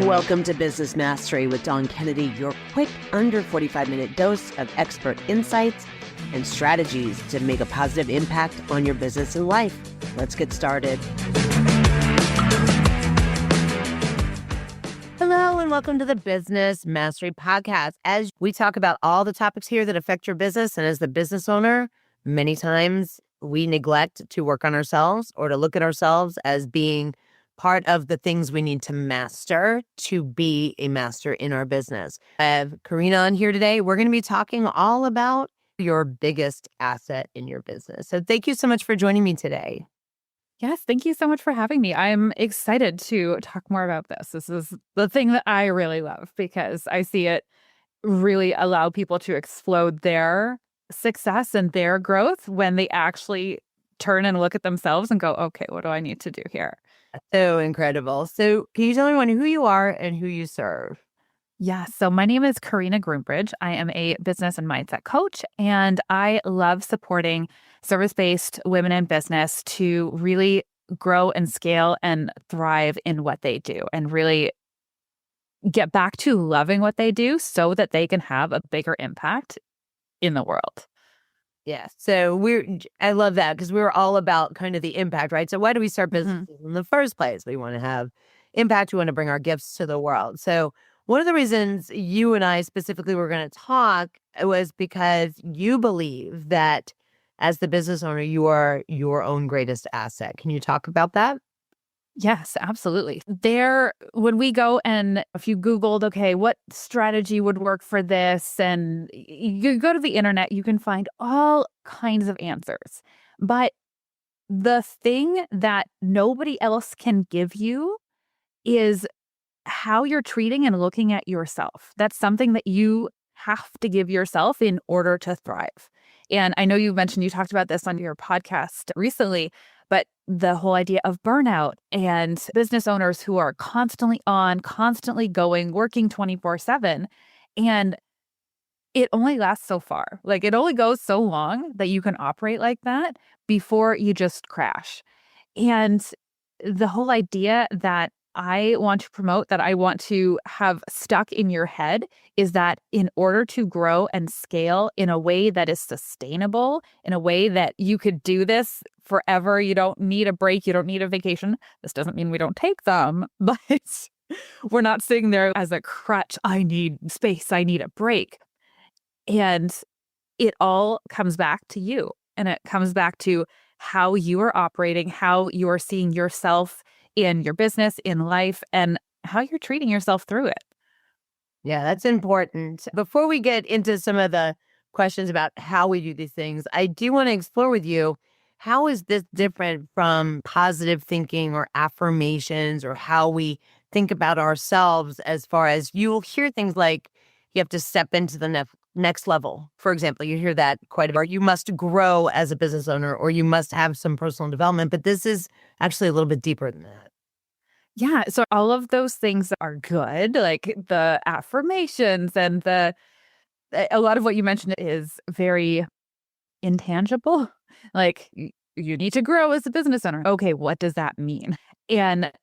Welcome to Business Mastery with Dawn Kennedy, your quick under 45-minute dose of expert insights and strategies to make a positive impact on your business and life. Let's get started. Hello, and welcome to the Business Mastery Podcast. As we talk about all the topics here that affect your business, and as the business owner, many times we neglect to work on ourselves or to look at ourselves as being part of the things we need to master to be a master in our business. I have Carina on here today. We're going to be talking all about your biggest asset in your business. So thank you so much for joining me today. Yes, thank you so much for having me. I'm excited to talk more about this. This is the thing that I really love because I see it really allow people to explode their success and their growth when they actually turn and look at themselves and go, okay, what do I need to do here? So incredible. So can you tell everyone who you are and who you serve? Yeah, so my name is Carina Groombridge. I am a business and mindset coach, and I love supporting service-based women in business to really grow and scale and thrive in what they do and really get back to loving what they do so that they can have a bigger impact in the world. Yeah. So I love that because we're all about kind of the impact, right? So why do we start businesses in the first place? We want to have impact. We want to bring our gifts to the world. So one of the reasons you and I specifically were going to talk was because you believe that as the business owner, you are your own greatest asset. Can you talk about that? Yes, absolutely. When we go and if you Googled, okay, what strategy would work for this? And you go to the internet, you can find all kinds of answers. But the thing that nobody else can give you is how you're treating and looking at yourself. That's something that you have to give yourself in order to thrive. And I know you talked about this on your podcast recently, but the whole idea of burnout and business owners who are constantly on, constantly going, working 24/7. And it only lasts so far. Like it only goes so long that you can operate like that before you just crash. And the whole idea that I want to promote, that I want to have stuck in your head is that in order to grow and scale in a way that is sustainable, in a way that you could do this forever, you don't need a break, you don't need a vacation. This doesn't mean we don't take them, but we're not sitting there as a crutch. I need space, I need a break. And it all comes back to you. And it comes back to how you are operating, how you are seeing yourself in your business, in life, and how you're treating yourself through it. Yeah, that's important. Before we get into some of the questions about how we do these things, I do want to explore with you, how is this different from positive thinking or affirmations or how we think about ourselves, as far as you'll hear things like you have to step into the next level. For example, you hear that quite a bit. You must grow as a business owner or you must have some personal development, but this is actually a little bit deeper than that. Yeah. So all of those things are good, like the affirmations and a lot of what you mentioned is very intangible. Like you need to grow as a business owner. Okay, what does that mean? And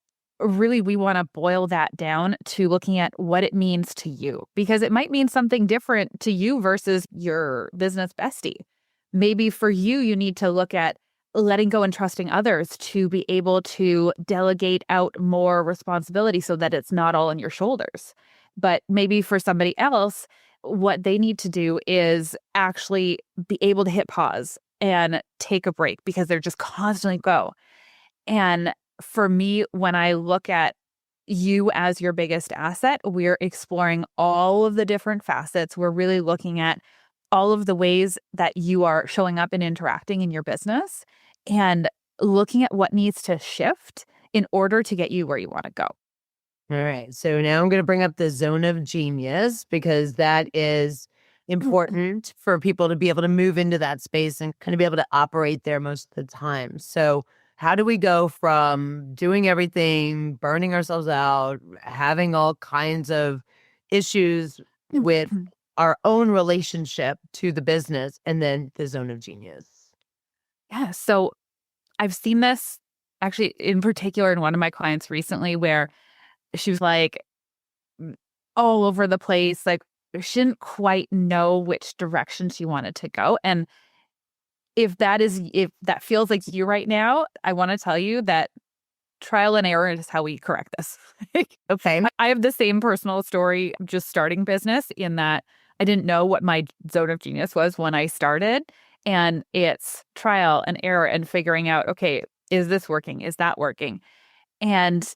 really, we want to boil that down to looking at what it means to you, because it might mean something different to you versus your business bestie. Maybe for you, you need to look at letting go and trusting others to be able to delegate out more responsibility so that it's not all on your shoulders. But maybe for somebody else, what they need to do is actually be able to hit pause and take a break because they're just constantly go. And for me, when I look at you as your biggest asset, we're exploring all of the different facets. We're really looking at all of the ways that you are showing up and interacting in your business and looking at what needs to shift in order to get you where you want to go. All right. So now I'm going to bring up the zone of genius because that is important for people to be able to move into that space and kind of be able to operate there most of the time. So how do we go from doing everything, burning ourselves out, having all kinds of issues with our own relationship to the business, and then the zone of genius? Yeah. So I've seen this actually in particular in one of my clients recently where she was like, all over the place. Like she didn't quite know which direction she wanted to go. And if that feels like you right now, I want to tell you that trial and error is how we correct this. Okay. I have the same personal story just starting business in that I didn't know what my zone of genius was when I started. And it's trial and error and figuring out, okay, is this working? Is that working? And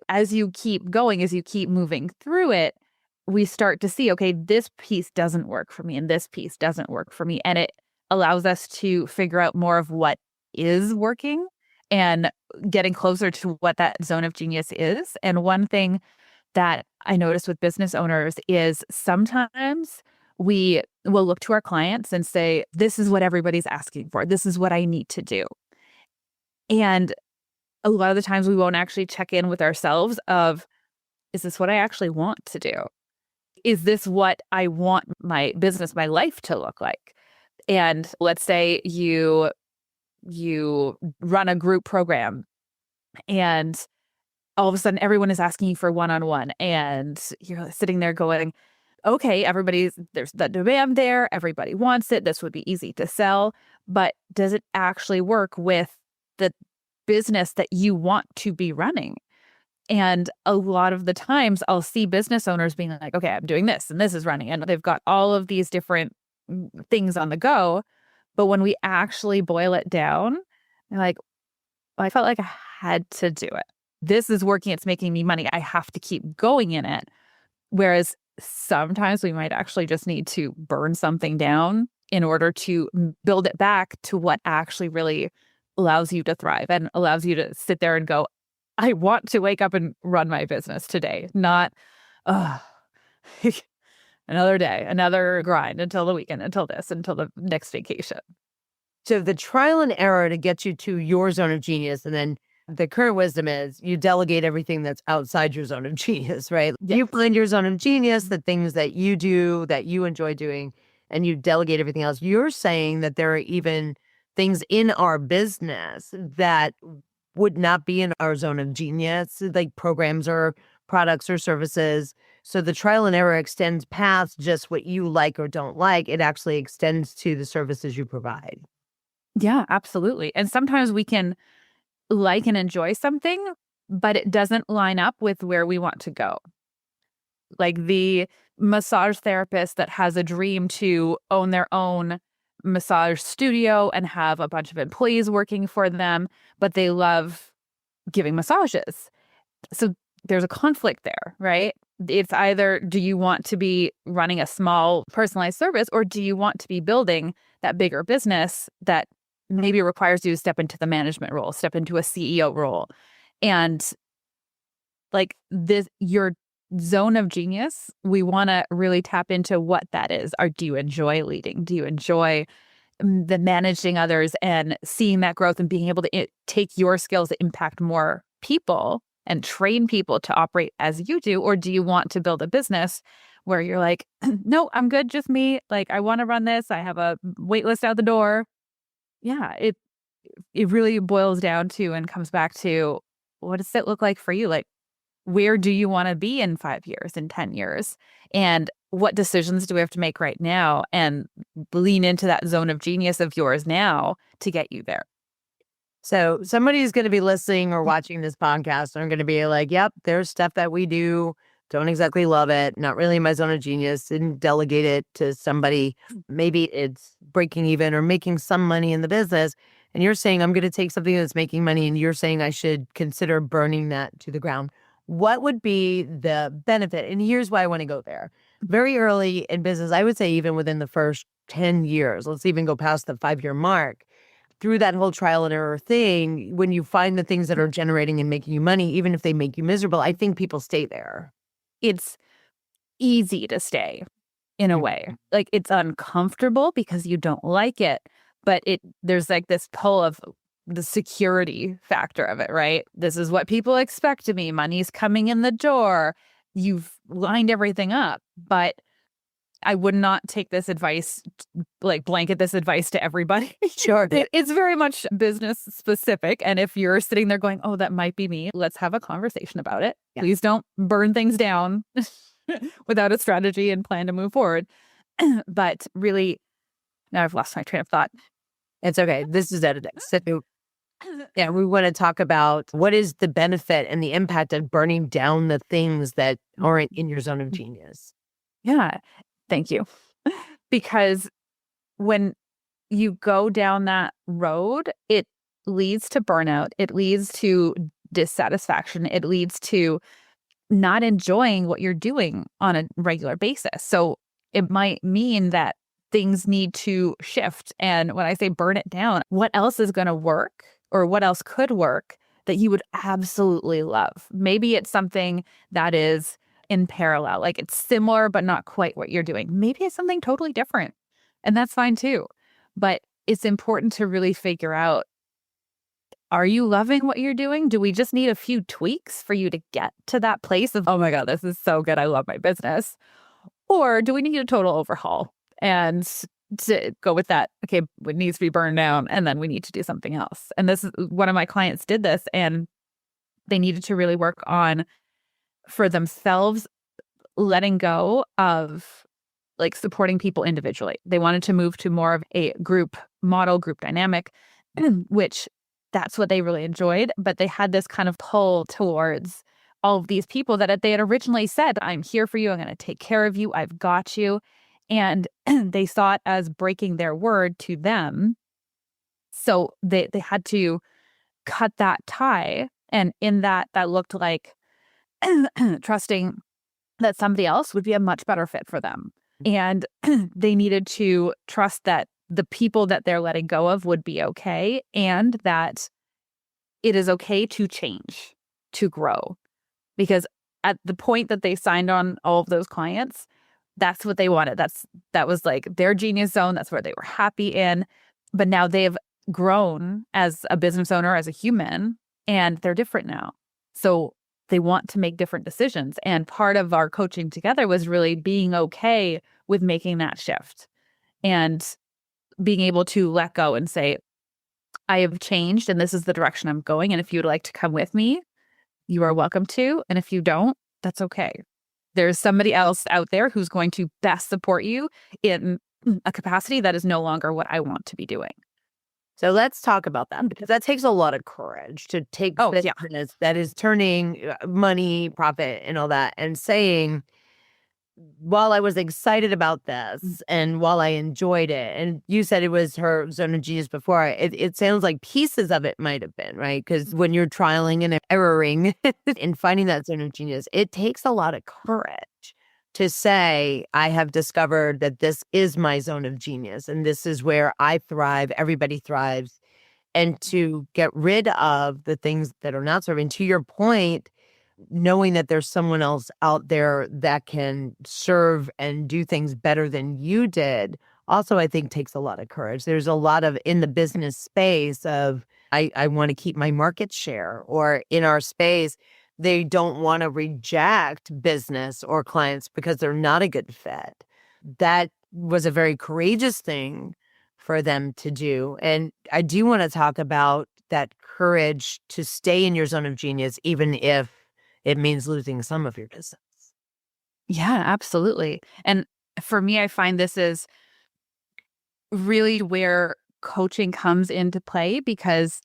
as you keep going, as you keep moving through it, we start to see, okay, this piece doesn't work for me and this piece doesn't work for me. And it allows us to figure out more of what is working and getting closer to what that zone of genius is. And one thing that I notice with business owners is sometimes we will look to our clients and say, this is what everybody's asking for. This is what I need to do. And a lot of the times we won't actually check in with ourselves of, is this what I actually want to do? Is this what I want my business, my life to look like? And let's say you run a group program and all of a sudden everyone is asking you for one-on-one and you're sitting there going, okay, there's the demand there, everybody wants it, this would be easy to sell, but does it actually work with the business that you want to be running? And a lot of the times I'll see business owners being like, okay, I'm doing this and this is running. And they've got all of these different things on the go. But when we actually boil it down, they're like, well, I felt like I had to do it. This is working. It's making me money. I have to keep going in it. Whereas sometimes we might actually just need to burn something down in order to build it back to what actually really allows you to thrive and allows you to sit there and go, I want to wake up and run my business today, not another day, another grind until the weekend, until this, until the next vacation. So the trial and error to get you to your zone of genius, and then the current wisdom is you delegate everything that's outside your zone of genius, right? Yes. You find your zone of genius, the things that you do, that you enjoy doing, and you delegate everything else. You're saying that there are even things in our business that would not be in our zone of genius, like programs or products or services. So the trial and error extends past just what you like or don't like. It actually extends to the services you provide. Yeah, absolutely. And sometimes we can like and enjoy something, but it doesn't line up with where we want to go. Like the massage therapist that has a dream to own their own massage studio and have a bunch of employees working for them, but they love giving massages. So there's a conflict there, right? It's either, do you want to be running a small personalized service or do you want to be building that bigger business that maybe requires you to step into the management role, step into a CEO role? And like this, your zone of genius, we want to really tap into what that is. Or do you enjoy leading? Do you enjoy the managing others and seeing that growth and being able to take your skills to impact more people and train people to operate as you do? Or do you want to build a business where you're like, no, I'm good, just me. Like, I want to run this. I have a wait list out the door. Yeah, it really boils down to and comes back to, what does it look like for you? Like, where do you want to be in 5 years, in 10 years? And what decisions do we have to make right now and lean into that zone of genius of yours now to get you there? So somebody's going to be listening or watching this podcast and are going to be like, yep, there's stuff that we do. Don't exactly love it. Not really my zone of genius. Didn't delegate it to somebody. Maybe it's breaking even or making some money in the business. And you're saying, I'm going to take something that's making money. And you're saying I should consider burning that to the ground. What would be the benefit? And here's why I want to go there. Very early in business, I would say even within the first 10 years, let's even go past the 5-year mark, through that whole trial and error thing, when you find the things that are generating and making you money, even if they make you miserable, I think people stay there. It's easy to stay in a way. Like, it's uncomfortable because you don't like it, but there's like this pull of the security factor of it, right? This is what people expect of me. Money's coming in the door. You've lined everything up. But I would not take this advice, like blanket this advice to everybody. Sure. It's very much business specific. And if you're sitting there going, oh, that might be me, let's have a conversation about it. Yeah. Please don't burn things down without a strategy and plan to move forward. But really, now I've lost my train of thought. It's okay. This is editing. So, yeah, we want to talk about what is the benefit and the impact of burning down the things that aren't in your zone of genius. Yeah. Thank you. Because when you go down that road, it leads to burnout. It leads to dissatisfaction. It leads to not enjoying what you're doing on a regular basis. So it might mean that things need to shift. And when I say burn it down, what else is going to work or what else could work that you would absolutely love? Maybe it's something that is in parallel, like it's similar, but not quite what you're doing. Maybe it's something totally different, and that's fine too. But it's important to really figure out, are you loving what you're doing? Do we just need a few tweaks for you to get to that place of, oh my God, this is so good, I love my business? Or do we need a total overhaul and to go with that? Okay, it needs to be burned down and then we need to do something else. And this is one of my clients did this, and they needed to really work on for themselves letting go of like supporting people individually. They wanted to move to more of a group model, group dynamic, which that's what they really enjoyed. But they had this kind of pull towards all of these people that they had originally said, I'm here for you. I'm going to take care of you. I've got you. And they saw it as breaking their word to them. So they had to cut that tie. And in that looked like trusting that somebody else would be a much better fit for them. And they needed to trust that the people that they're letting go of would be okay, and that it is okay to change, to grow. Because at the point that they signed on all of those clients, that's what they wanted. That was like their genius zone. That's where they were happy in. But now they've grown as a business owner, as a human, and they're different now. So they want to make different decisions. And part of our coaching together was really being okay with making that shift and being able to let go and say, I have changed and this is the direction I'm going. And if you'd like to come with me, you are welcome to. And if you don't, that's okay. There's somebody else out there who's going to best support you in a capacity that is no longer what I want to be doing. So let's talk about that, because that takes a lot of courage to take business that is turning money, profit, and all that, and saying, while I was excited about this and while I enjoyed it, and you said it was her zone of genius before, it sounds like pieces of it might have been, right? Because when you're trialing and erroring and finding that zone of genius, it takes a lot of courage to say, I have discovered that this is my zone of genius and this is where I thrive, everybody thrives, and to get rid of the things that are not serving. To your point, knowing that there's someone else out there that can serve and do things better than you did also, I think, takes a lot of courage. There's a lot of, in the business space of, I want to keep my market share, or in our space, they don't want to reject business or clients because they're not a good fit. That was a very courageous thing for them to do. And I do want to talk about that courage to stay in your zone of genius, even if it means losing some of your business. Yeah, absolutely. And for me, I find this is really where coaching comes into play, because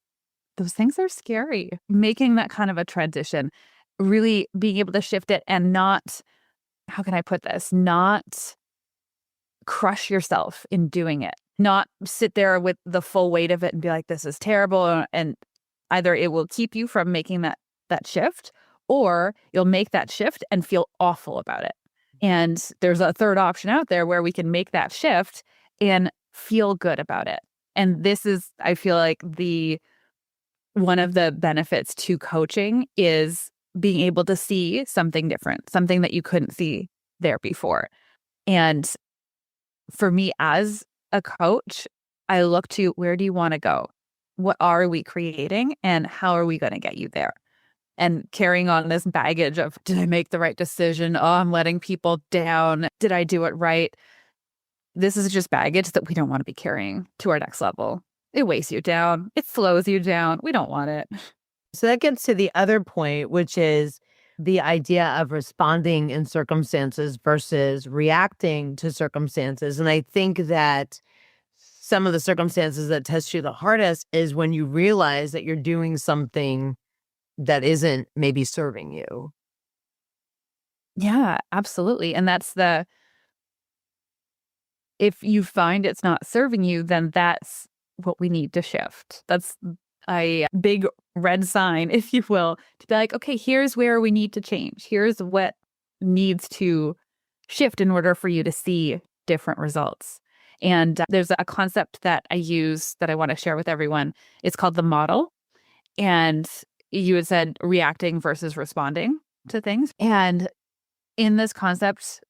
those things are scary. Making that kind of a transition, really being able to shift it and not, how can I put this, not crush yourself in doing it, not sit there with the full weight of it and be like, this is terrible. And either it will keep you from making that shift, or you'll make that shift and feel awful about it. And there's a third option out there where we can make that shift and feel good about it. And this is, I feel like, one of the benefits to coaching is being able to see something different, something that you couldn't see there before. And for me as a coach, I look to, where do you want to go? What are we creating and how are we going to get you there? and carrying on this baggage of, did I make the right decision? Oh, I'm letting people down. Did I do it right? This is just baggage that we don't want to be carrying to our next level. It weighs you down. It slows you down. We don't want it. So that gets to the other point, which is the idea of responding in circumstances versus reacting to circumstances. And I think that some of the circumstances that test you the hardest is when you realize that you're doing something that isn't maybe serving you. Yeah, absolutely. And if you find it's not serving you, then that's what we need to shift. That's a big red sign, if you will, to be like, okay, here's where we need to change. Here's what needs to shift in order for you to see different results. And there's a concept that I use that I want to share with everyone. It's called the model. And you had said reacting versus responding to things. And in this concept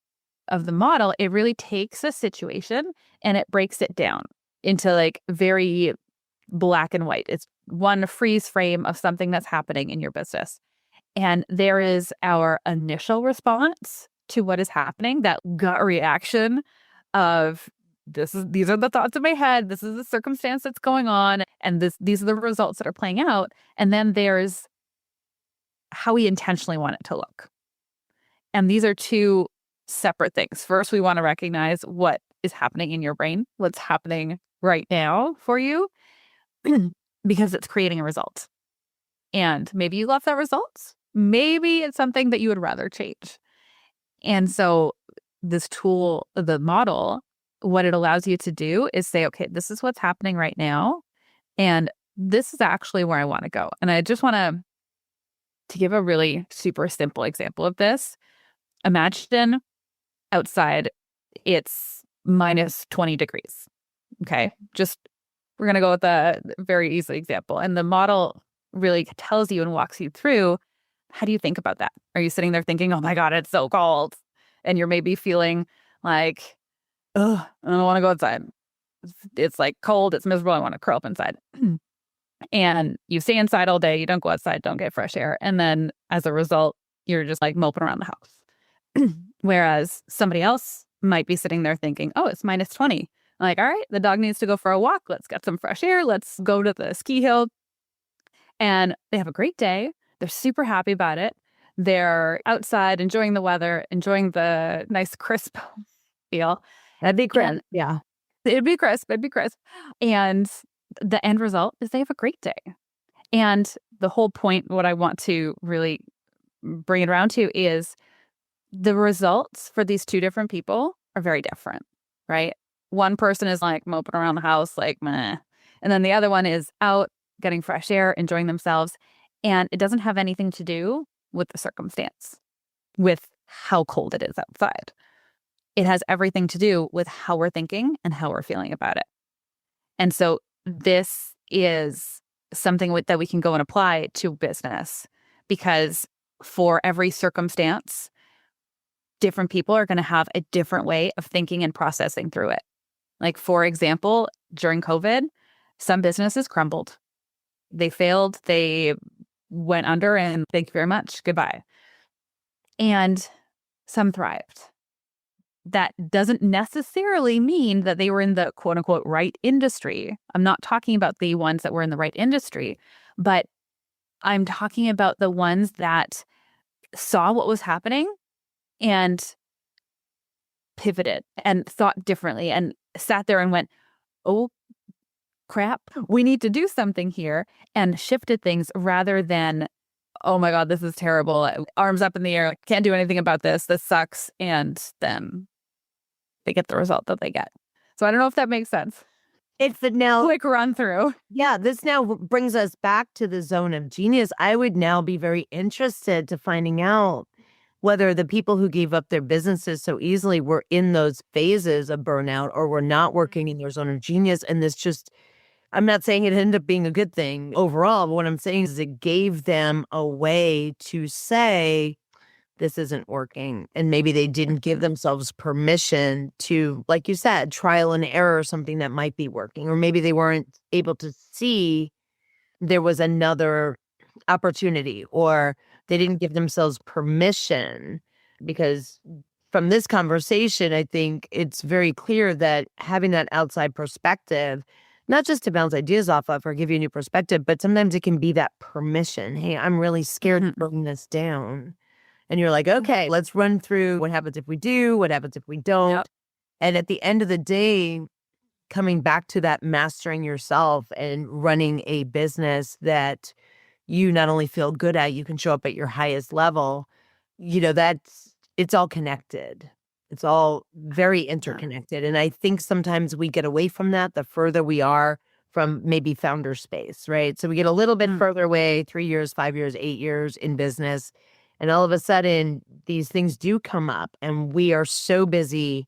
of the model, it really takes a situation and it breaks it down into like very black and white. It's one freeze frame of something that's happening in your business. And there is our initial response to what is happening, that gut reaction of these are the thoughts in my head, this is the circumstance that's going on, and these are the results that are playing out. And then there's how we intentionally want it to look. And these are two separate things. First, we want to recognize what is happening in your brain, what's happening right now for you, because it's creating a result. And maybe you love that result. Maybe it's something that you would rather change. And so this tool, the model, what it allows you to do is say, okay, this is what's happening right now. And this is actually where I want to go. And I just want to give a really super simple example of this. Imagine outside it's minus 20 degrees. Okay. We're going to go with a very easy example. And the model really tells you and walks you through, how do you think about that? Are you sitting there thinking, oh my God, it's so cold? And you're maybe feeling like, ugh, I don't want to go outside. It's like cold, it's miserable, I want to curl up inside. And you stay inside all day, you don't go outside, don't get fresh air. And then as a result, you're just like moping around the house. Whereas somebody else might be sitting there thinking, oh, it's minus 20. Like, all right, the dog needs to go for a walk. Let's get some fresh air. Let's go to the ski hill. And they have a great day. They're super happy about it. They're outside enjoying the weather, enjoying the nice crisp feel. That'd be great. Yeah. It'd be crisp. It'd be crisp. And the end result is they have a great day. And the whole point, what I want to really bring it around to is the results for these two different people are very different, right? One person is like moping around the house, like meh. And then the other one is out getting fresh air, enjoying themselves. And it doesn't have anything to do with the circumstance, with how cold it is outside. It has everything to do with how we're thinking and how we're feeling about it. And so this is something that we can go and apply to business, because for every circumstance, different people are going to have a different way of thinking and processing through it. Like, for example, during COVID, some businesses crumbled. They failed. They went under, and thank you very much. Goodbye. And some thrived. That doesn't necessarily mean that they were in the quote unquote right industry. I'm not talking about the ones that were in the right industry, but I'm talking about the ones that saw what was happening and pivoted and thought differently and sat there and went, oh, crap, we need to do something here, and shifted things rather than, oh my God, this is terrible. Arms up in the air, can't do anything about this. This sucks. And then they get the result that they get. So I don't know if that makes sense. It's the now Quick run through. Yeah, this now brings us back to the zone of genius. I would now be very interested to finding out whether the people who gave up their businesses so easily were in those phases of burnout or were not working in their zone of genius. And this just, I'm not saying it ended up being a good thing overall, but what I'm saying is it gave them a way to say, this isn't working. And maybe they didn't give themselves permission to, like you said, trial and error, something that might be working. Or maybe they weren't able to see there was another opportunity, or they didn't give themselves permission. Because from this conversation, I think it's very clear that having that outside perspective, not just to bounce ideas off of or give you a new perspective, but sometimes it can be that permission. Hey, I'm really scared to bring this down. And you're like, okay, let's run through what happens if we do, what happens if we don't. Yep. And at the end of the day, coming back to that mastering yourself and running a business that you not only feel good at, you can show up at your highest level, it's all connected. It's all very interconnected. And I think sometimes we get away from that the further we are from maybe founder space, right? So we get a little bit further away, 3 years, 5 years, 8 years in business. And all of a sudden, these things do come up, and we are so busy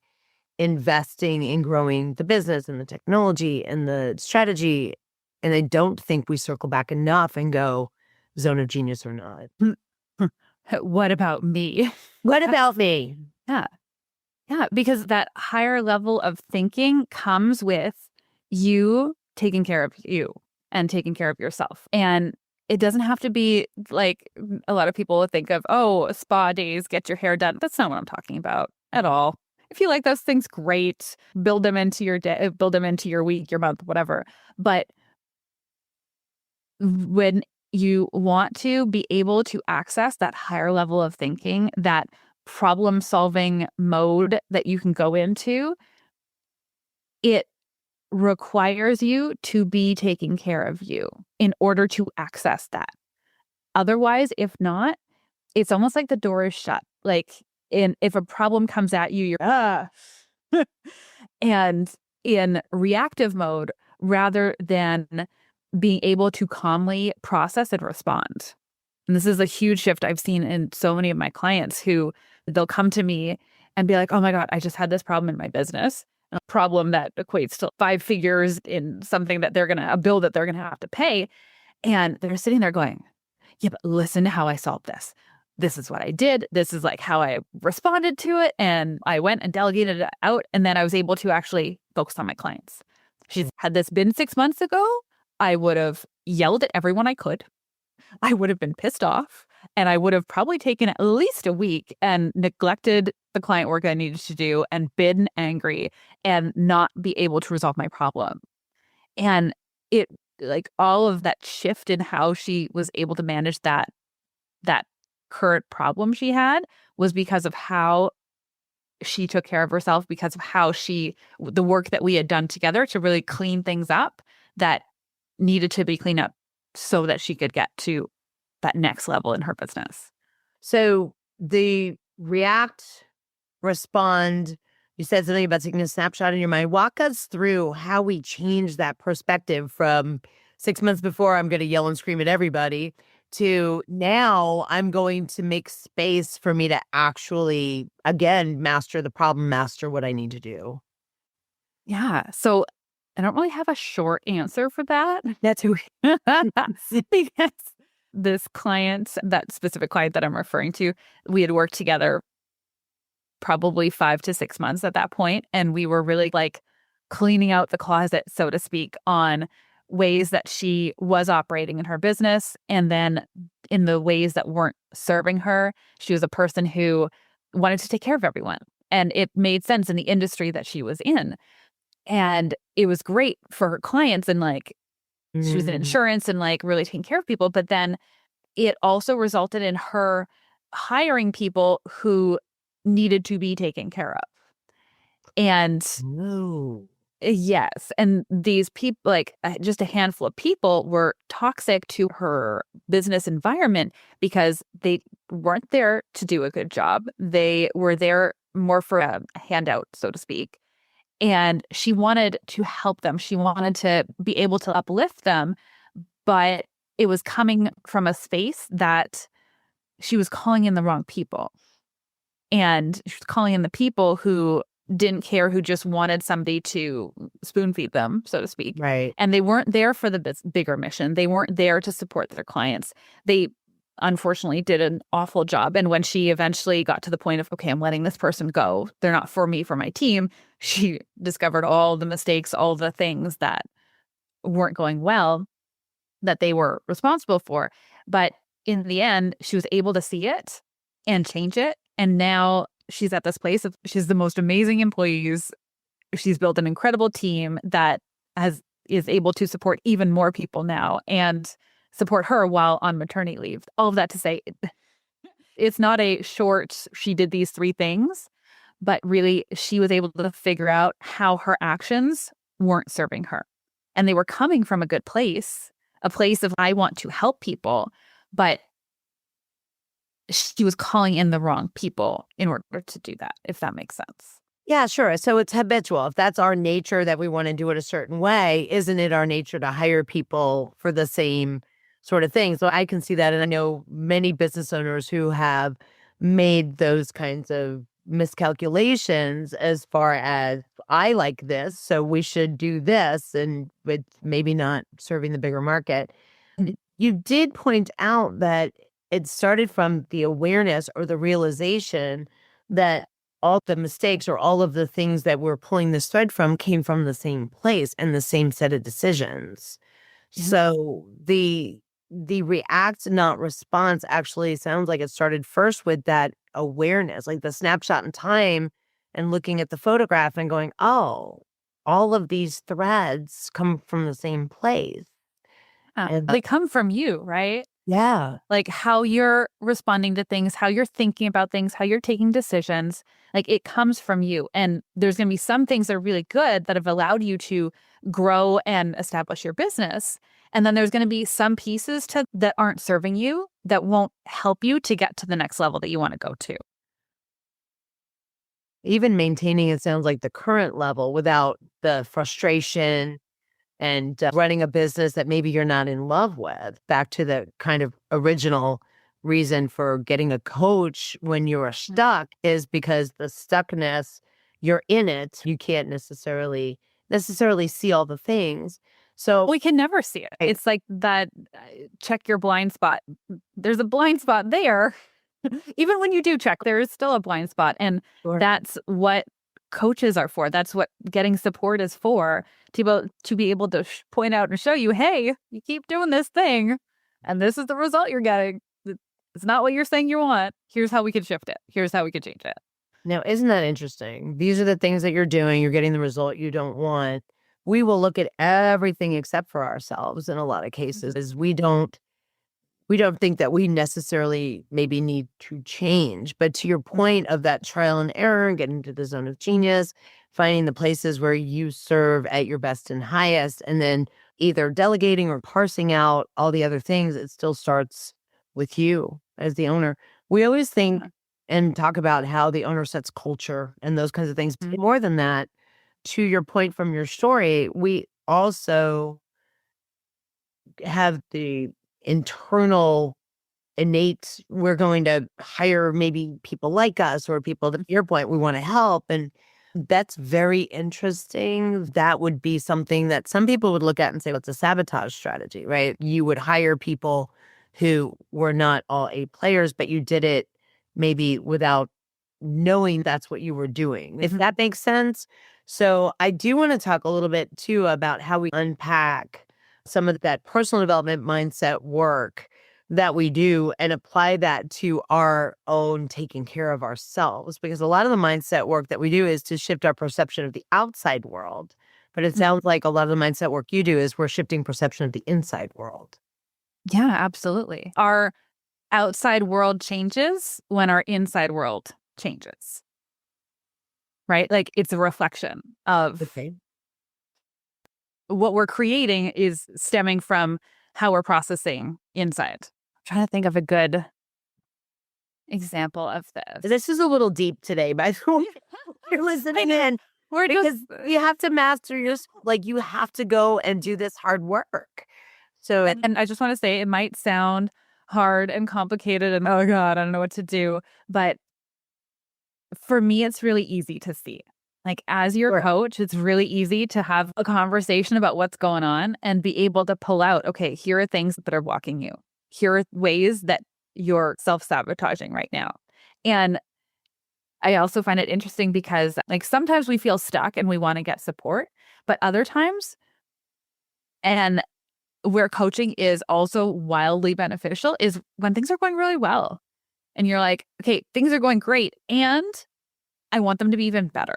investing in growing the business and the technology and the strategy. And I don't think we circle back enough and go, zone of genius or not. What about me? What about me? Yeah. Yeah. Because that higher level of thinking comes with you taking care of you and taking care of yourself. And it doesn't have to be like a lot of people think of, oh, spa days, get your hair done. That's not what I'm talking about at all. If you like those things, great. Build them into your day, build them into your week, your month, whatever. But when you want to be able to access that higher level of thinking, that problem-solving mode that you can go into, it requires you to be taking care of you in order to access that. Otherwise, if not, it's almost like the door is shut. Like, if a problem comes at you, you're and in reactive mode rather than being able to calmly process and respond. And this is a huge shift I've seen in so many of my clients who they'll come to me and be like, oh my God, I just had this problem in my business, a problem that equates to 5 figures in something that a bill that they're going to have to pay. And they're sitting there going, yeah, but listen to how I solved this. This is what I did. This is like how I responded to it. And I went and delegated it out. And then I was able to actually focus on my clients. Had this been 6 months ago, I would have yelled at everyone I could. I would have been pissed off. And I would have probably taken at least a week and neglected the client work I needed to do and been angry and not be able to resolve my problem. And it, like, all of that shift in how she was able to manage that current problem she had was because of how she took care of herself, because of how the work that we had done together to really clean things up that needed to be cleaned up so that she could get to that next level in her business. So the react, respond, you said something about taking a snapshot in your mind. Walk us through how we change that perspective from 6 months before, I'm going to yell and scream at everybody, to now I'm going to make space for me to actually, again, master the problem, master what I need to do. Yeah. So I don't really have a short answer for that. That's who. Because this client, that specific client that I'm referring to, we had worked together probably 5 to 6 months at that point. And we were really like cleaning out the closet, so to speak, on ways that she was operating in her business. And then in the ways that weren't serving her, she was a person who wanted to take care of everyone. And it made sense in the industry that she was in. And it was great for her clients, and like she was in insurance and like really taking care of people. But then it also resulted in her hiring people who needed to be taken care of. And yes, and these people, like just a handful of people, were toxic to her business environment because they weren't there to do a good job. They were there more for a handout, so to speak. And she wanted to help them. She wanted to be able to uplift them, but it was coming from a space that she was calling in the wrong people. And she was calling in the people who didn't care, who just wanted somebody to spoon feed them, so to speak. Right. And they weren't there for the bigger mission. They weren't there to support their clients. They unfortunately did an awful job. And when she eventually got to the point of, okay, I'm letting this person go, they're not for me, for my team, she discovered all the mistakes, all the things that weren't going well that they were responsible for. But in the end, she was able to see it and change it. And now she's at this place of she's the most amazing employees. She's built an incredible team that is able to support even more people now and support her while on maternity leave. All of that to say, it's not a short, she did these 3 things, but really she was able to figure out how her actions weren't serving her. And they were coming from a good place, a place of, I want to help people, but she was calling in the wrong people in order to do that, if that makes sense. Yeah, sure. So it's habitual. If that's our nature that we want to do it a certain way, isn't it our nature to hire people for the same sort of thing? So I can see that. And I know many business owners who have made those kinds of miscalculations as far as I like this, so we should do this, and with maybe not serving the bigger market. You did point out that it started from the awareness or the realization that all the mistakes or all of the things that we're pulling this thread from came from the same place and the same set of decisions. Yeah. So the react not response actually sounds like it started first with that awareness, like the snapshot in time and looking at the photograph and going, oh, all of these threads come from the same place. And They come from you, right? yeah. Like how you're responding to things, how you're thinking about things, how you're taking decisions, like it comes from you. And there's going to be some things that are really good that have allowed you to grow and establish your business. And then there's going to be some pieces that aren't serving you that won't help you to get to the next level that you want to go to. Even maintaining it sounds like the current level without the frustration and running a business that maybe you're not in love with. Back to the kind of original reason for getting a coach when you're stuck is because the stuckness, you're in it. You can't necessarily see all the things. So We can never see it. Right. It's like that check your blind spot. There's a blind spot there. Even when you do check, there is still a blind spot. And Sure. that's what coaches are for. That's what getting support is for, to be able to point out and show you, hey, you keep doing this thing and this is the result you're getting. It's not what you're saying you want. Here's how we can shift it. Here's how we can change it. Now, isn't that interesting? These are the things that you're doing. You're getting the result you don't want. We will look at everything except for ourselves in a lot of cases. Is we don't think that we necessarily maybe need to change. But to your point of that trial and error and getting to the zone of genius, finding the places where you serve at your best and highest, and then either delegating or parsing out all the other things, it still starts with you as the owner. We always think and talk about how the owner sets culture and those kinds of things. But more than that, to your point from your story, we also have the internal innate, we're going to hire maybe people like us or people to your point we want to help, and that's very interesting. That would be something that some people would look at and say, well, it's a sabotage strategy, right? You would hire people who were not all A players, but you did it maybe without knowing that's what you were doing, if that makes sense. So I do want to talk a little bit too about how we unpack some of that personal development mindset work that we do and apply that to our own taking care of ourselves. Because a lot of the mindset work that we do is to shift our perception of the outside world. But it sounds like a lot of the mindset work you do is we're shifting perception of the inside world. Yeah, absolutely. Our outside world changes when our inside world changes. Right? Like it's a reflection of Okay. what we're creating is stemming from how we're processing inside. I'm trying to think of a good example of this. This is a little deep today, but you're listening in. We're Because just you have to master your, like you have to go and do this hard work. So and I just want to say it might sound hard and complicated and oh God, I don't know what to do. But for me, it's really easy to see. Like as your Sure. coach, it's really easy to have a conversation about what's going on and be able to pull out, okay, here are things that are blocking you. Here are ways that you're self-sabotaging right now. And I also find it interesting because like sometimes we feel stuck and we want to get support, but other times, and where coaching is also wildly beneficial is when things are going really well. And you're like, okay, things are going great. And I want them to be even better.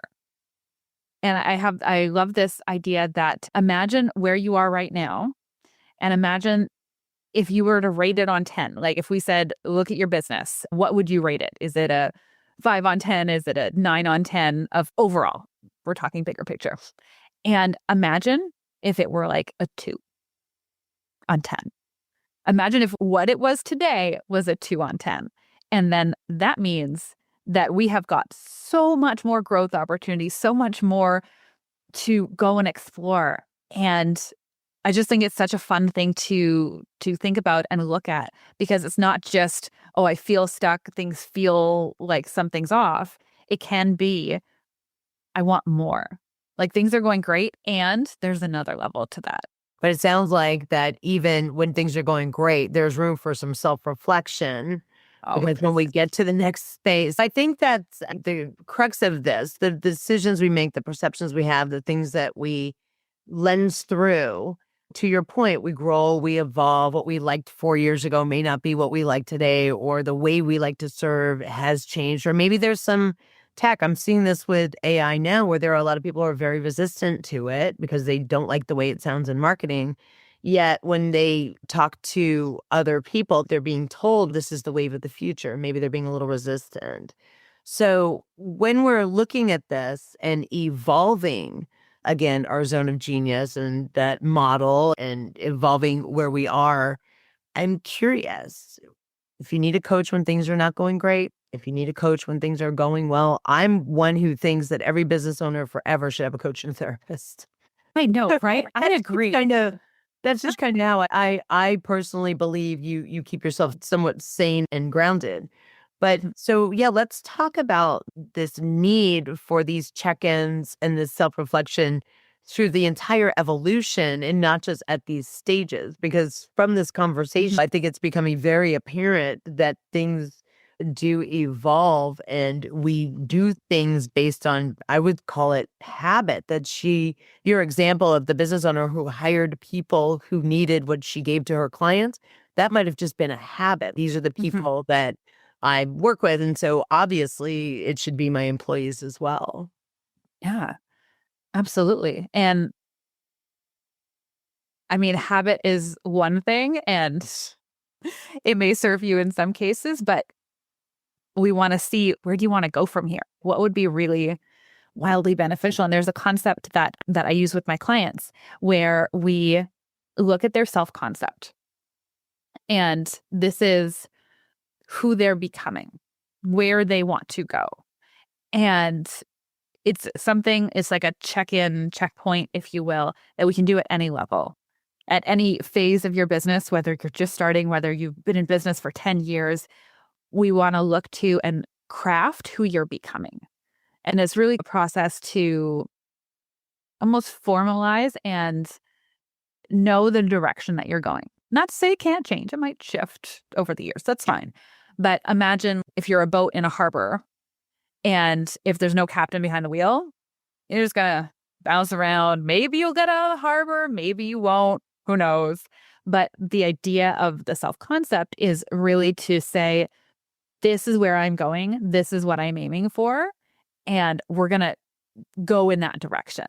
And I love this idea that imagine where you are right now and imagine if you were to rate it on 10, like if we said, look at your business, what would you rate it? Is it a 5 on 10? Is it a 9 on 10 of overall? We're talking bigger picture. And imagine if it were like a 2 on 10. Imagine if what it was today was a 2 on 10. And then that means that we have got so much more growth opportunities, so much more to go and explore. And I just think it's such a fun thing to think about and look at, because it's not just, oh, I feel stuck, things feel like something's off. It can be, I want more. Like things are going great and there's another level to that. But it sounds like that even when things are going great, there's room for some self-reflection. Oh, Because when we get to the next phase, I think that's the crux of this, the decisions we make, the perceptions we have, the things that we lens through. To your point, we grow, we evolve. What we liked 4 years ago may not be what we like today, or the way we like to serve has changed, or maybe there's some tech. I'm seeing this with AI now, where there are a lot of people who are very resistant to it because they don't like the way it sounds in marketing. Yet when they talk to other people, they're being told this is the wave of the future. Maybe they're being a little resistant. So when we're looking at this and evolving, again, our zone of genius and that model and evolving where we are, I'm curious if you need a coach when things are not going great, if you need a coach when things are going well. I'm one who thinks that every business owner forever should have a coach and a therapist. I know, right? I That's agree. kind of that's just kind of how I personally believe you keep yourself somewhat sane and grounded. But so yeah, let's talk about this need for these check-ins and this self-reflection through the entire evolution and not just at these stages. Because from this conversation, I think it's becoming very apparent that things do evolve and we do things based on, I would call it habit. Your example of the business owner who hired people who needed what she gave to her clients, that might have just been a habit. These are the people that I work with. And so obviously it should be my employees as well. Yeah, absolutely. And I mean, habit is one thing and it may serve you in some cases, but we want to see, where do you want to go from here? What would be really wildly beneficial? And there's a concept that I use with my clients where we look at their self-concept. And this is who they're becoming, where they want to go. And it's like a check-in, checkpoint, if you will, that we can do at any level, at any phase of your business, whether you're just starting, whether you've been in business for 10 years. We want to look to and craft who you're becoming. And it's really a process to almost formalize and know the direction that you're going. Not to say it can't change. It might shift over the years. That's fine. But imagine if you're a boat in a harbor and if there's no captain behind the wheel, you're just going to bounce around. Maybe you'll get out of the harbor. Maybe you won't. Who knows? But the idea of the self-concept is really to say, this is where I'm going. This is what I'm aiming for. And we're going to go in that direction.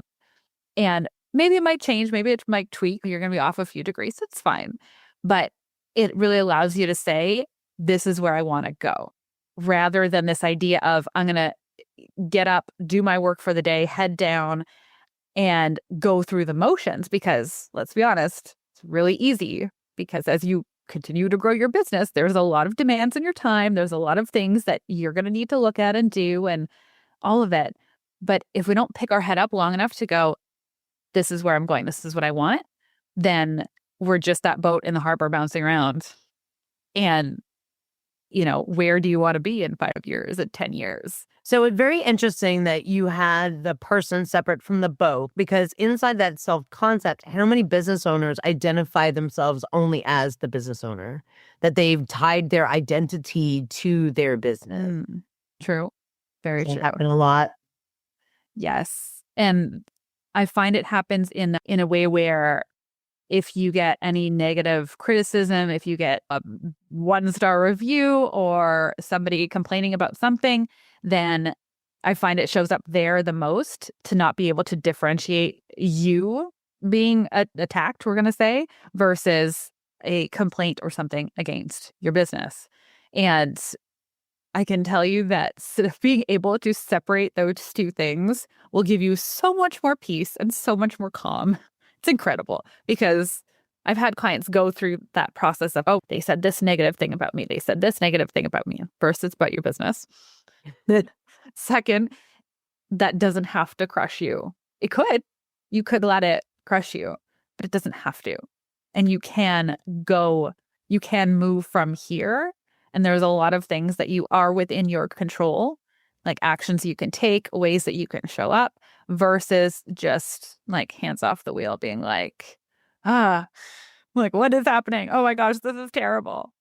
And maybe it might change. Maybe it might tweak. You're going to be off a few degrees. It's fine. But it really allows you to say, this is where I want to go, rather than this idea of, I'm going to get up, do my work for the day, head down, and go through the motions. Because let's be honest, it's really easy, because as you continue to grow your business, there's a lot of demands in your time. There's a lot of things that you're going to need to look at and do and all of it. But if we don't pick our head up long enough to go, this is where I'm going, this is what I want, then we're just that boat in the harbor bouncing around. And, where do you want to be in 5 years, in 10 years? So it's very interesting that you had the person separate from the boat, because inside that self-concept, how many business owners identify themselves only as the business owner, that they've tied their identity to their business? True. Very Does that true. happen a lot? Yes. And I find it happens in a way where if you get any negative criticism, if you get a 1-star review or somebody complaining about something, then I find it shows up there the most to not be able to differentiate you being attacked, we're going to say, versus a complaint or something against your business. And I can tell you that being able to separate those two things will give you so much more peace and so much more calm. It's incredible because I've had clients go through that process of, oh, they said this negative thing about me. They said this negative thing about me. First, it's about your business. Second, that doesn't have to crush you. It could. You could let it crush you, but it doesn't have to. And you can move from here. And there's a lot of things that you are within your control, like actions you can take, ways that you can show up, versus just like hands off the wheel, being like, like, what is happening? Oh my gosh, this is terrible.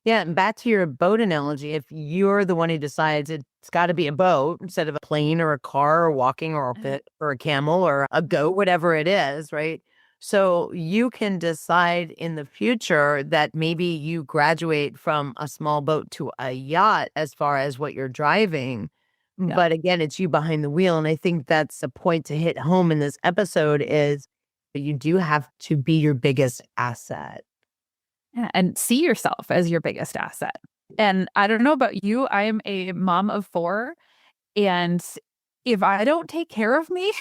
Yeah, and back to your boat analogy, if you're the one who decides it's got to be a boat instead of a plane or a car or walking or a pit or a camel or a goat, whatever it is, right? So you can decide in the future that maybe you graduate from a small boat to a yacht as far as what you're driving. Yeah. But again, it's you behind the wheel. And I think that's the point to hit home in this episode is you do have to be your biggest asset. Yeah, and see yourself as your biggest asset. And I don't know about you, I am a mom of 4. And if I don't take care of me,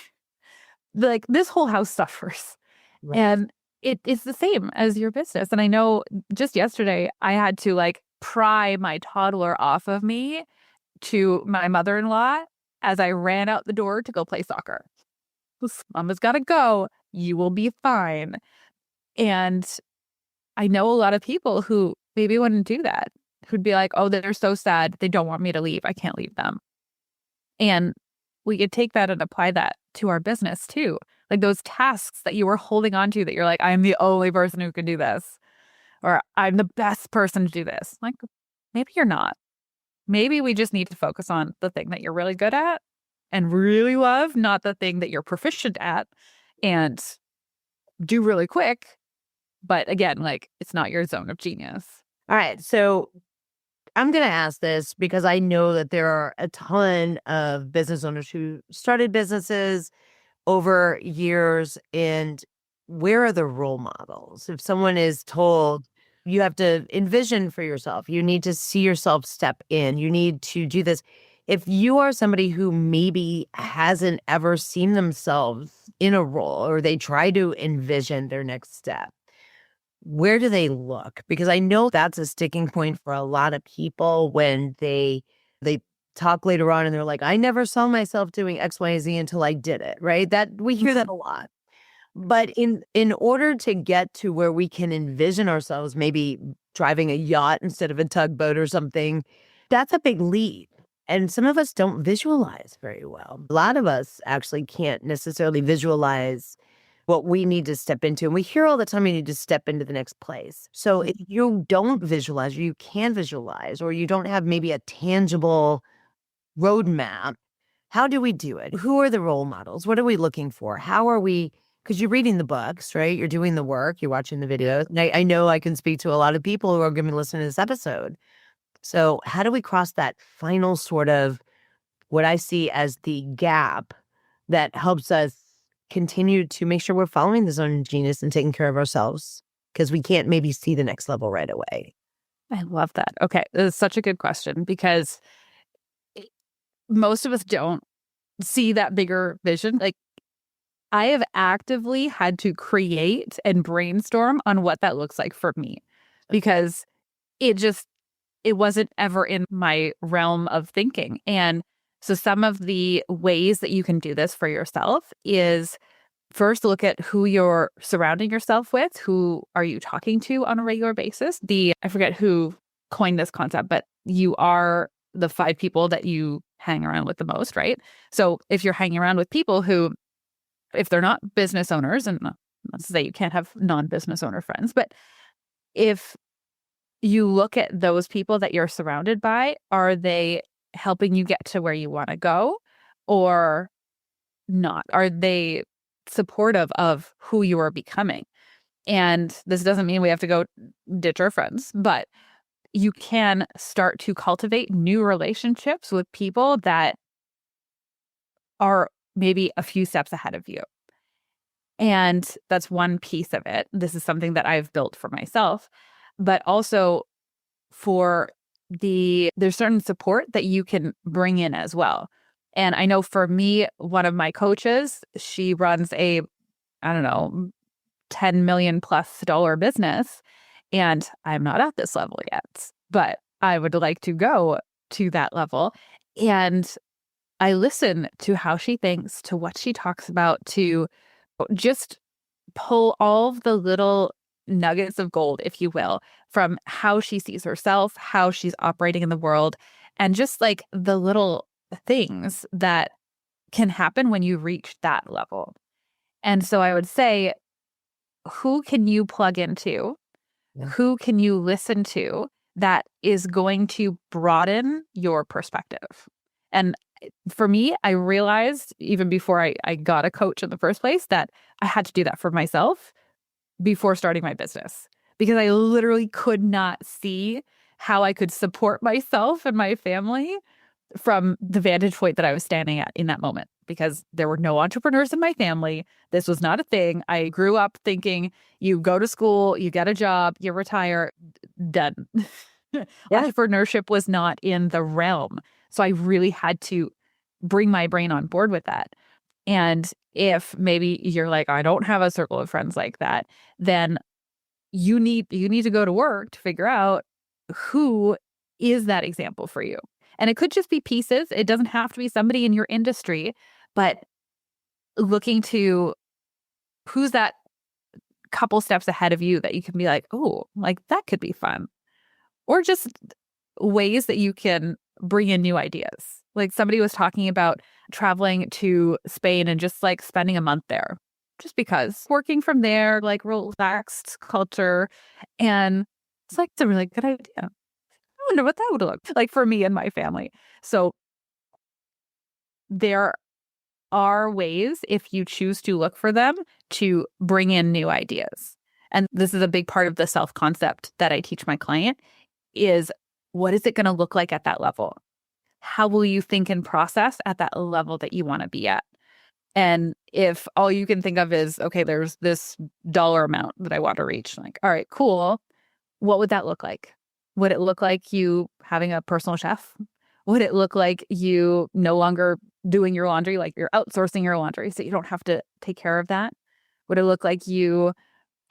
like this whole house suffers. Right. And it's the same as your business. And I know just yesterday I had to like pry my toddler off of me to my mother-in-law as I ran out the door to go play soccer. Mama's got to go. You will be fine. And I know a lot of people who maybe wouldn't do that, who'd be like, oh, they're so sad. They don't want me to leave. I can't leave them. And we could take that and apply that to our business too. Like those tasks that you were holding on to that you're like, I'm the only person who can do this, or I'm the best person to do this. Like, maybe you're not. Maybe we just need to focus on the thing that you're really good at and really love, not the thing that you're proficient at and do really quick. But again, like it's not your zone of genius. All right. So I'm going to ask this because I know that there are a ton of business owners who started businesses over years. And where are the role models? If someone is told you have to envision for yourself, you need to see yourself step in, you need to do this. If you are somebody who maybe hasn't ever seen themselves in a role or they try to envision their next step, where do they look? Because I know that's a sticking point for a lot of people when they talk later on and they're like, I never saw myself doing X, Y, Z until I did it, right? That we hear that a lot. But in order to get to where we can envision ourselves maybe driving a yacht instead of a tugboat or something, that's a big leap. And some of us don't visualize very well. A lot of us actually can't necessarily visualize what we need to step into. And we hear all the time, you need to step into the next place. So if you don't visualize, or you can visualize, or you don't have maybe a tangible roadmap, how do we do it? Who are the role models? What are we looking for? How are we, because you're reading the books, right? You're doing the work, you're watching the videos. And I know I can speak to a lot of people who are going to be listening to this episode. So how do we cross that final sort of what I see as the gap that helps us continue to make sure we're following the zone of genius and taking care of ourselves because we can't maybe see the next level right away? I love that. Okay. This is such a good question because most of us don't see that bigger vision. Like I have actively had to create and brainstorm on what that looks like for me because it wasn't ever in my realm of thinking. And so some of the ways that you can do this for yourself is first look at who you're surrounding yourself with. Who are you talking to on a regular basis? I forget who coined this concept, but you are the 5 people that you hang around with the most, right? So if you're hanging around with people who, if they're not business owners, and let's say you can't have non-business owner friends, but if you look at those people that you're surrounded by, are they helping you get to where you want to go or not? Are they supportive of who you are becoming? And this doesn't mean we have to go ditch our friends, but you can start to cultivate new relationships with people that are maybe a few steps ahead of you. And that's one piece of it. This is something that I've built for myself, but also for there's certain support that you can bring in as well. And I know for me, one of my coaches, she runs a, I don't know, 10 million plus dollar business. And I'm not at this level yet, but I would like to go to that level. And I listen to how she thinks, to what she talks about, to just pull all of the little nuggets of gold, if you will, from how she sees herself, how she's operating in the world, and just like the little things that can happen when you reach that level. And so I would say, who can you plug into? Yeah. Who can you listen to that is going to broaden your perspective? And for me, I realized even before I got a coach in the first place that I had to do that for myself before starting my business, because I literally could not see how I could support myself and my family from the vantage point that I was standing at in that moment, because there were no entrepreneurs in my family. This was not a thing. I grew up thinking you go to school, you get a job, you retire, done. Yeah. Entrepreneurship was not in the realm. So I really had to bring my brain on board with that. And if maybe you're like, I don't have a circle of friends like that, then you need to go to work to figure out who is that example for you. And it could just be pieces. It doesn't have to be somebody in your industry, but looking to who's that couple steps ahead of you that you can be like, oh, like that could be fun. Or just ways that you can bring in new ideas. Like somebody was talking about traveling to Spain and just like spending a month there, just because working from there, like relaxed culture. And it's like, it's a really good idea. I wonder what that would look like for me and my family. So there are ways, if you choose to look for them, to bring in new ideas. And this is a big part of the self concept that I teach my client is, what is it going to look like at that level? How will you think and process at that level that you want to be at? And if all you can think of is, okay, there's this dollar amount that I want to reach, like, all right, cool. What would that look like? Would it look like you having a personal chef? Would it look like you no longer doing your laundry, like you're outsourcing your laundry so you don't have to take care of that? Would it look like you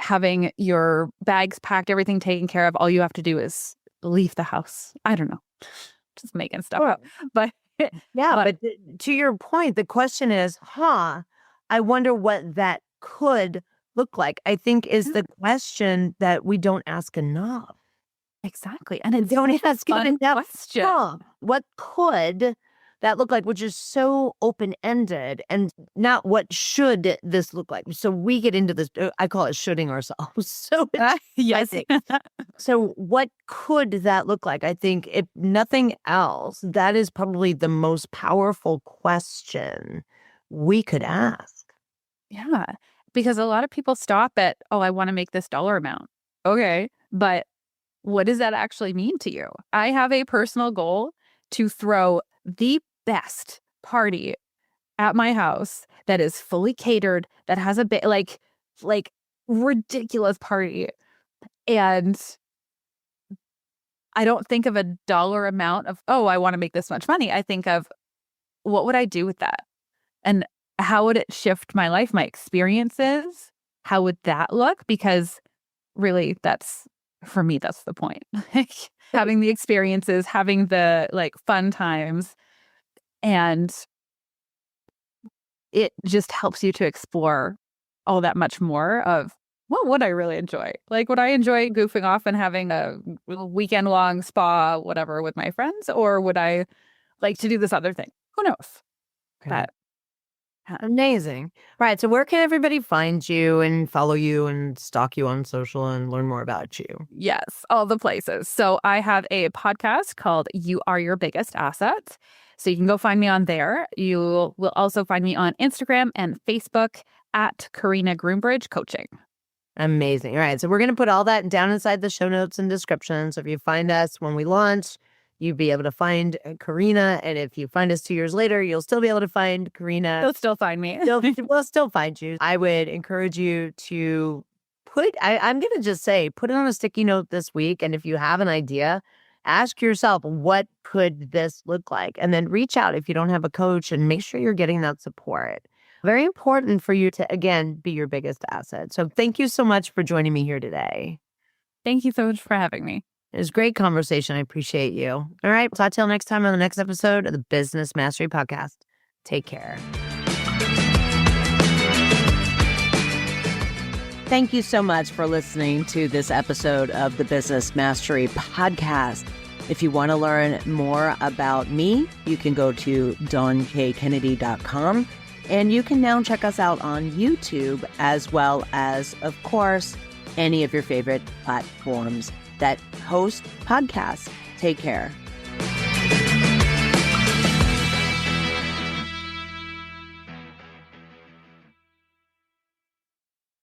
having your bags packed, everything taken care of? All you have to do is leave the house. I don't know. Just making stuff up. But Yeah, but to your point, the question is, I wonder what that could look like, I think is the question that we don't ask enough. exactly. And We it's don't ask fun enough. question. What could that look like, which is so open-ended, and not what should this look like. So we get into this, I call it shoulding ourselves. So it's I Yes. think. So what could that look like? I think if nothing else, that is probably the most powerful question we could ask. Yeah. Because a lot of people stop at, oh, I want to make this dollar amount. Okay. But what does that actually mean to you? I have a personal goal to throw the best party at my house that is fully catered, that has a bit like ridiculous party. And I don't think of a dollar amount of, oh, I want to make this much money. I think of, what would I do with that? And how would it shift my life, my experiences? How would that look? Because really, for me, that's the point. Like, having the experiences, having the like fun times, and it just helps you to explore all that much more of, what would I really enjoy? Like, would I enjoy goofing off and having a weekend long spa, whatever, with my friends? Or would I like to do this other thing? Who knows? Okay. But Amazing. Right. So where can everybody find you and follow you and stalk you on social and learn more about you? yes, all the places. So I have a podcast called You Are Your Biggest Asset. So you can go find me on there. You will also find me on Instagram and Facebook at Carina Groombridge Coaching. Amazing. All right. So we're going to put all that down inside the show notes and description. So if you find us when we launch, you'll be able to find Carina. And if you find us 2 years later, you'll still be able to find Carina. They'll still find me. We'll still find you. I would encourage you to I'm going to just say, put it on a sticky note this week. And if you have an idea, ask yourself, what could this look like? And then reach out if you don't have a coach and make sure you're getting that support. Very important for you to, again, be your biggest asset. So thank you so much for joining me here today. Thank you so much for having me. It was a great conversation. I appreciate you. All right. Talk to you next time on the next episode of the Business Mastery Podcast. Take care. Thank you so much for listening to this episode of the Business Mastery Podcast. If you want to learn more about me, you can go to dawnkennedy.com. And you can now check us out on YouTube, as well as, of course, any of your favorite platforms that host podcasts. Take care.